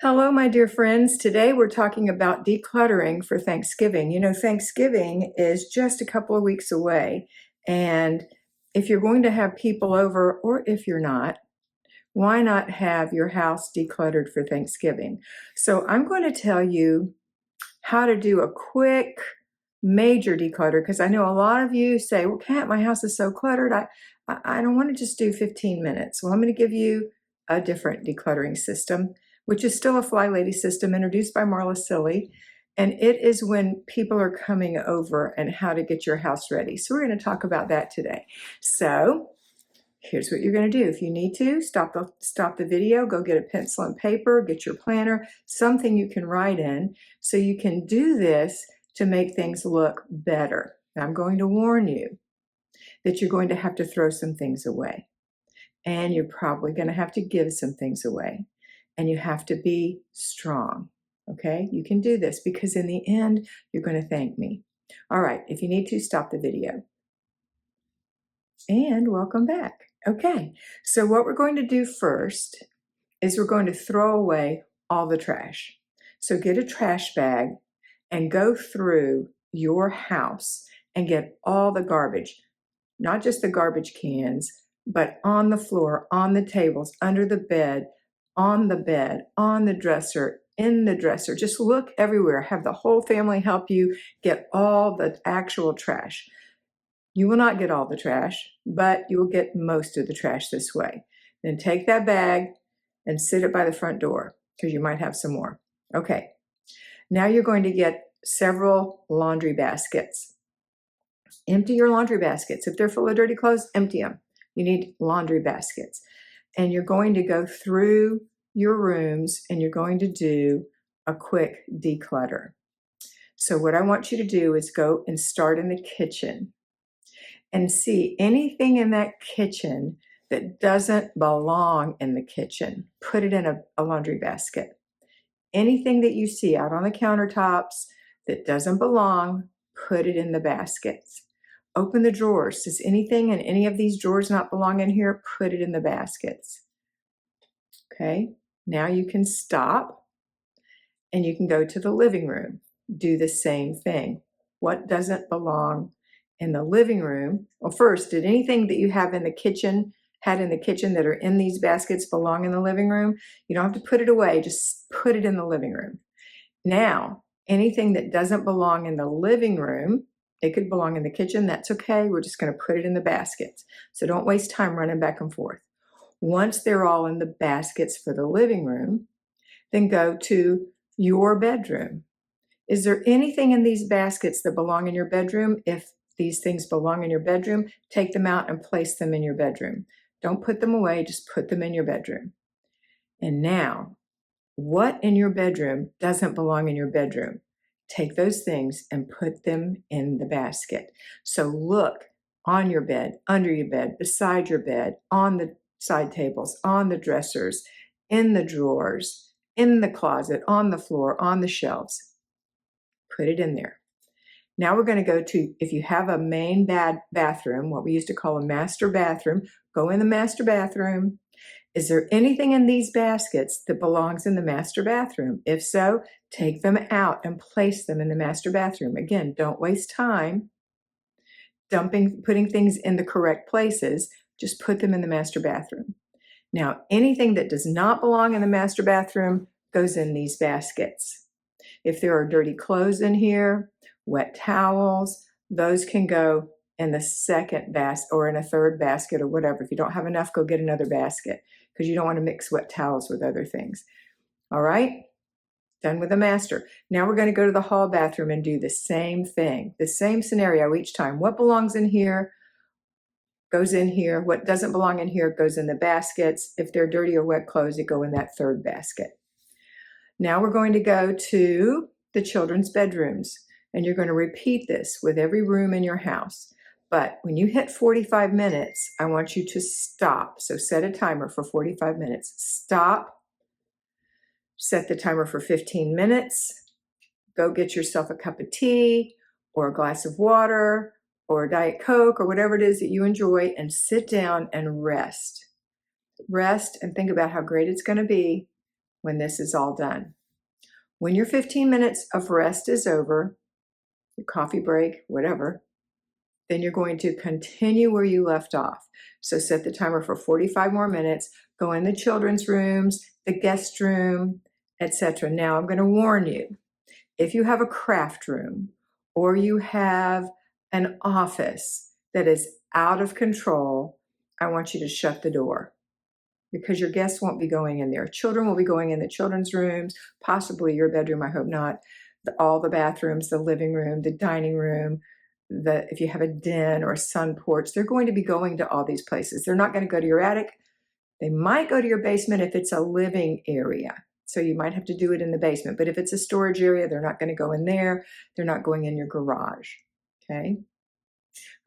Hello, my dear friends. Today we're talking about decluttering for Thanksgiving. You know, Thanksgiving is just a couple of weeks away. And if you're going to have people over, or if you're not, why not have your house decluttered for Thanksgiving? So I'm going to tell you how to do a quick major declutter, because I know a lot of you say, well, Kat, my house is so cluttered. I don't want to just do 15 minutes. Well, I'm going to give you a different decluttering system, which is still a FlyLady system introduced by Marla Silly. And it is when people are coming over and how to get your house ready. So we're going to talk about that today. So here's what you're going to do. If you need to, stop the video, go get a pencil and paper, get your planner, something you can write in so you can do this to make things look better. Now, I'm going to warn you that you're going to have to throw some things away, and you're probably going to have to give some things away, and you have to be strong. Okay, you can do this because in the end, you're going to thank me. All right, if you need to, stop the video. And welcome back. Okay, so what we're going to do first is we're going to throw away all the trash. So get a trash bag and go through your house and get all the garbage, not just the garbage cans, but on the floor, on the tables, under the bed, on the dresser, in the dresser. Just look everywhere. Have the whole family help you get all the actual trash. You will not get all the trash, but you will get most of the trash this way. Then take that bag and sit it by the front door because you might have some more. Okay, now you're going to get several laundry baskets. Empty your laundry baskets. If they're full of dirty clothes, empty them. You need laundry baskets. And you're going to go through your rooms and you're going to do a quick declutter. So what I want you to do is go and start in the kitchen and see anything in that kitchen that doesn't belong in the kitchen. Put it in a laundry basket. Anything that you see out on the countertops that doesn't belong, put it in the baskets. Open the drawers. Does anything in any of these drawers not belong in here? Put it in the baskets. Okay, now you can stop and you can go to the living room. Do the same thing. What doesn't belong in the living room? Well, first, did anything that you have in the kitchen, had in the kitchen that are in these baskets belong in the living room? You don't have to put it away, just put it in the living room. Now, anything that doesn't belong in the living room, it could belong in the kitchen, that's okay. We're just going to put it in the baskets. So don't waste time running back and forth. Once they're all in the baskets for the living room, then go to your bedroom. Is there anything in these baskets that belong in your bedroom? If these things belong in your bedroom, take them out and place them in your bedroom. Don't put them away, just put them in your bedroom. And now, what in your bedroom doesn't belong in your bedroom? Take those things and put them in the basket. So look on your bed, under your bed, beside your bed, on the side tables, on the dressers, in the drawers, in the closet, on the floor, on the shelves. Put it in there. Now we're going to go to, if you have a main bathroom, what we used to call a master bathroom, go in the master bathroom. Is there anything in these baskets that belongs in the master bathroom? If so, take them out and place them in the master bathroom. Again, don't waste time putting things in the correct places. Just put them in the master bathroom. Now, anything that does not belong in the master bathroom goes in these baskets. If there are dirty clothes in here, wet towels, those can go in the second basket or in a third basket or whatever. If you don't have enough, go get another basket because you don't want to mix wet towels with other things. All right, done with the master. Now we're going to go to the hall bathroom and do the same thing, the same scenario each time. What belongs in here goes in here. What doesn't belong in here goes in the baskets. If they're dirty or wet clothes, they go in that third basket. Now we're going to go to the children's bedrooms, and you're going to repeat this with every room in your house. But when you hit 45 minutes, I want you to stop. So set a timer for 45 minutes. Stop. Set the timer for 15 minutes. Go get yourself a cup of tea or a glass of water or a Diet Coke or whatever it is that you enjoy, and sit down and rest. Rest and think about how great it's going to be when this is all done. When your 15 minutes of rest is over, your coffee break, whatever, then you're going to continue where you left off. So set the timer for 45 more minutes, go in the children's rooms, the guest room, etc. Now I'm going to warn you, if you have a craft room or you have an office that is out of control, I want you to shut the door because your guests won't be going in there. Children will be going in the children's rooms, possibly your bedroom, I hope not, all the bathrooms, the living room, the dining room, if you have a den or a sun porch, they're going to be going to all these places. They're not going to go to your attic. They might go to your basement if it's a living area. So you might have to do it in the basement. But if it's a storage area, they're not going to go in there. They're not going in your garage. Okay?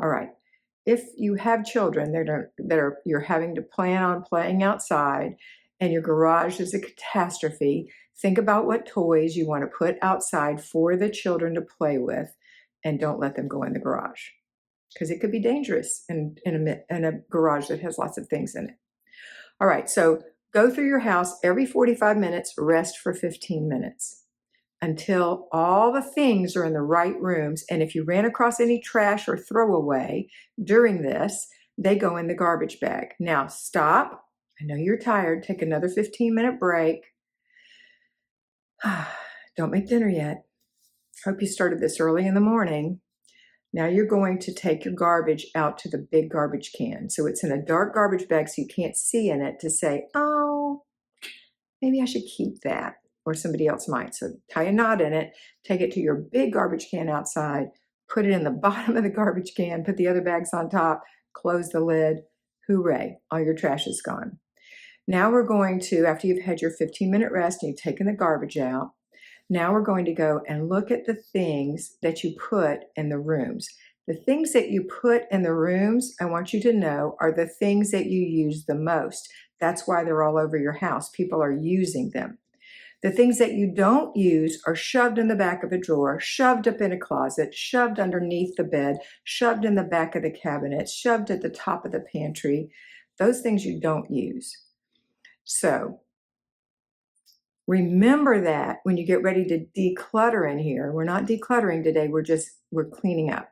All right. If you have children you're having to plan on playing outside and your garage is a catastrophe, think about what toys you want to put outside for the children to play with and don't let them go in the garage because it could be dangerous in a garage that has lots of things in it. All right, so go through your house every 45 minutes, rest for 15 minutes until all the things are in the right rooms. And if you ran across any trash or throwaway during this, they go in the garbage bag. Now stop. I know you're tired. Take another 15-minute break. Don't make dinner yet. Hope you started this early in the morning. Now you're going to take your garbage out to the big garbage can. So it's in a dark garbage bag so you can't see in it to say, oh, maybe I should keep that, or somebody else might. So tie a knot in it, take it to your big garbage can outside, put it in the bottom of the garbage can, put the other bags on top, close the lid. Hooray, all your trash is gone. Now we're going to, after you've had your 15-minute rest and you've taken the garbage out, now we're going to go and look at the things that you put in the rooms. The things that you put in the rooms, I want you to know, are the things that you use the most. That's why they're all over your house. People are using them. The things that you don't use are shoved in the back of a drawer, shoved up in a closet, shoved underneath the bed, shoved in the back of the cabinet, shoved at the top of the pantry. Those things you don't use. So remember that when you get ready to declutter in here. We're not decluttering today, we're cleaning up.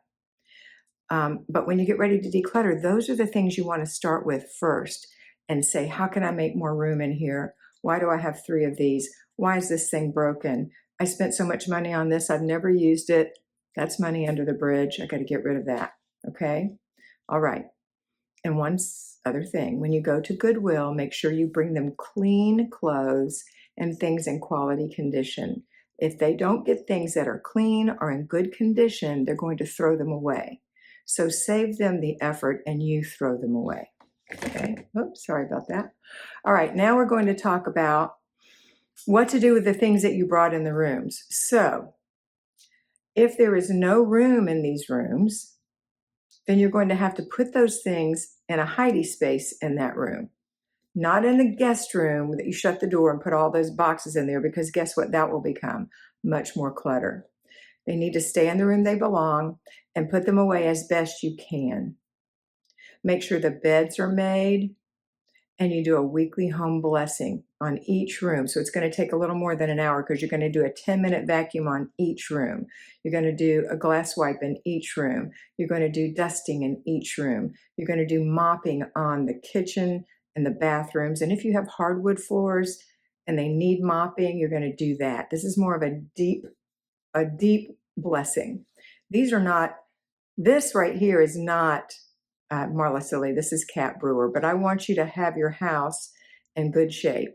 But when you get ready to declutter, those are the things you want to start with first and say, how can I make more room in here? Why do I have 3 of these? Why is this thing broken? I spent so much money on this, I've never used it. That's money under the bridge. I got to get rid of that. Okay? All right. And one other thing, when you go to Goodwill, make sure you bring them clean clothes and things in quality condition. If they don't get things that are clean or in good condition, they're going to throw them away. So save them the effort and you throw them away. Okay, oops, sorry about that. All right, now we're going to talk about what to do with the things that you brought in the rooms. So if there is no room in these rooms, then you're going to have to put those things in a hidey space in that room. Not in the guest room that you shut the door and put all those boxes in there, because guess what? That will become much more clutter. They need to stay in the room they belong and put them away as best you can. Make sure the beds are made and you do a weekly home blessing on each room. So it's going to take a little more than an hour because you're going to do a 10-minute vacuum on each room. You're going to do a glass wipe in each room. You're going to do dusting in each room. You're going to do mopping on the kitchen and the bathrooms. And if you have hardwood floors and they need mopping, you're going to do that. This is more of a deep blessing. This right here is not Marla Silly. This is Kat Brewer. But I want you to have your house in good shape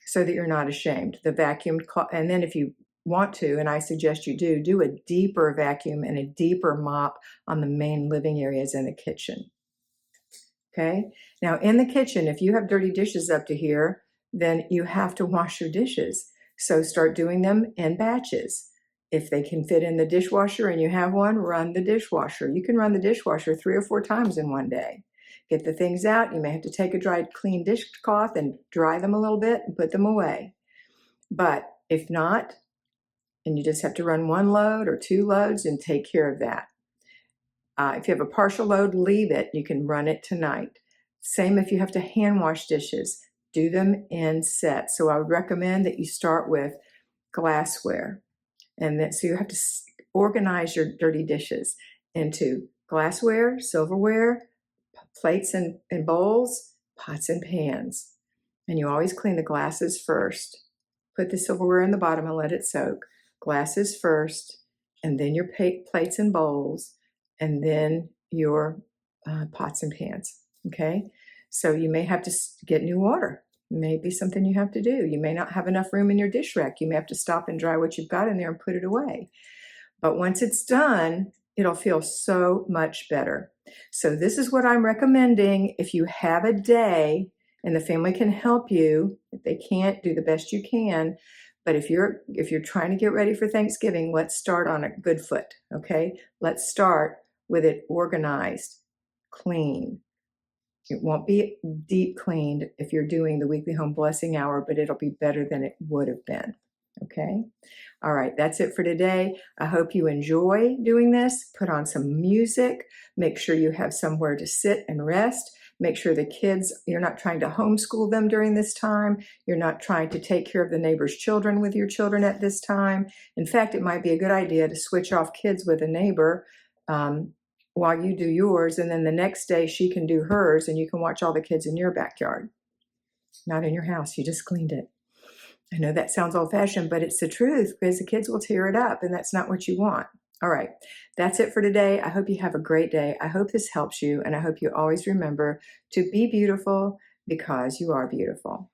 so that you're not ashamed. The vacuum, and then if you want to, and I suggest you do a deeper vacuum and a deeper mop on the main living areas in the kitchen. Okay? Now in the kitchen, if you have dirty dishes up to here, then you have to wash your dishes. So start doing them in batches. If they can fit in the dishwasher and you have one, run the dishwasher. You can run the dishwasher 3 or 4 times in one day. Get the things out. You may have to take a dried clean dishcloth and dry them a little bit and put them away. But if not, and you just have to run 1 load or 2 loads and take care of that. If you have a partial load, leave it. You can run it tonight. Same if you have to hand wash dishes. Do them in sets. So I would recommend that you start with glassware. And then, so you have to organize your dirty dishes into glassware, silverware, plates and bowls, pots and pans. And you always clean the glasses first. Put the silverware in the bottom and let it soak. Glasses first, and then your plates and bowls, and then your pots and pans. Okay? So you may have to get new water. Maybe something you have to do. You may not have enough room in your dish rack. You may have to stop and dry what you've got in there and put it away. But once it's done, it'll feel so much better. So this is what I'm recommending. If you have a day and the family can help you, if they can't, do the best you can. But if you're trying to get ready for Thanksgiving, let's start on a good foot, okay? Let's start with it organized, clean. It won't be deep cleaned if you're doing the weekly home blessing hour, but it'll be better than it would have been, okay? All right, that's it for today. I hope you enjoy doing this. Put on some music. Make sure you have somewhere to sit and rest. Make sure the kids, you're not trying to homeschool them during this time. You're not trying to take care of the neighbor's children with your children at this time. In fact, it might be a good idea to switch off kids with a neighbor while you do yours, and then the next day she can do hers, and you can watch all the kids in your backyard, not in your house. You just cleaned it. I know that sounds old-fashioned, but it's the truth, because the kids will tear it up, and that's not what you want. All right, that's it for today. I hope you have a great day. I hope this helps you, and I hope you always remember to be beautiful because you are beautiful.